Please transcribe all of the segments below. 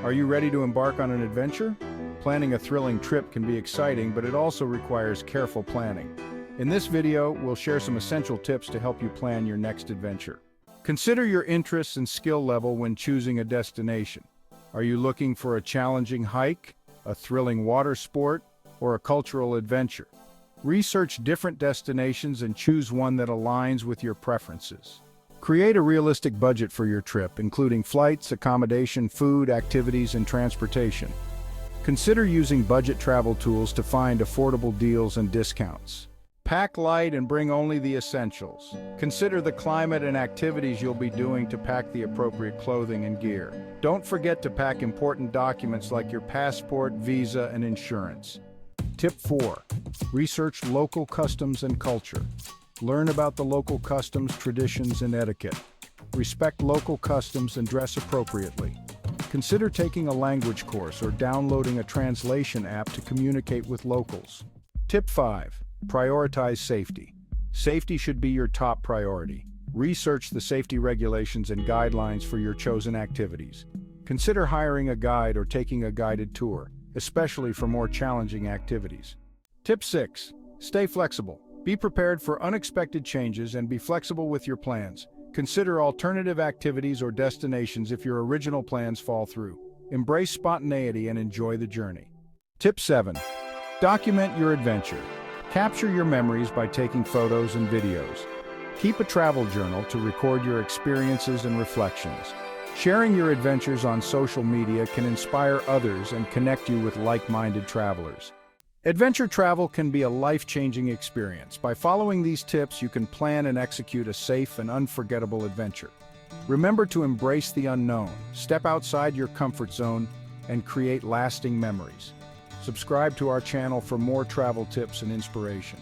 Are you ready to embark on an adventure? Planning a thrilling trip can be exciting, but it also requires careful planning. In this video, we'll share some essential tips to help you plan your next adventure. Consider your interests and skill level when choosing a destination. Are you looking for a challenging hike, a thrilling water sport, or a cultural adventure? Research different destinations and choose one that aligns with your preferences. Create a realistic budget for your trip, including flights, accommodation, food, activities, and transportation. Consider using budget travel tools to find affordable deals and discounts. Pack light and bring only the essentials. Consider the climate and activities you'll be doing to pack the appropriate clothing and gear. Don't forget to pack important documents like your passport, visa, and insurance. Tip 4. Research local customs and culture. Learn about the local customs, traditions, and etiquette. Respect local customs and dress appropriately. Consider taking a language course or downloading a translation app to communicate with locals. Tip 5. Prioritize safety. Safety should be your top priority. Research the safety regulations and guidelines for your chosen activities. Consider hiring a guide or taking a guided tour, especially for more challenging activities. Tip 6. Stay flexible. Be prepared for unexpected changes and be flexible with your plans. Consider alternative activities or destinations if your original plans fall through. Embrace spontaneity and enjoy the journey. Tip 7. Document your adventure. Capture your memories by taking photos and videos. Keep a travel journal to record your experiences and reflections. Sharing your adventures on social media can inspire others and connect you with like-minded travelers. Adventure travel can be a life-changing experience. By following these tips, you can plan and execute a safe and unforgettable adventure. Remember to embrace the unknown, step outside your comfort zone, and create lasting memories. Subscribe to our channel for more travel tips and inspiration.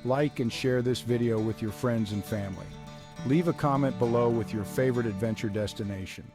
Like and share this video with your friends and family. Leave a comment below with your favorite adventure destination.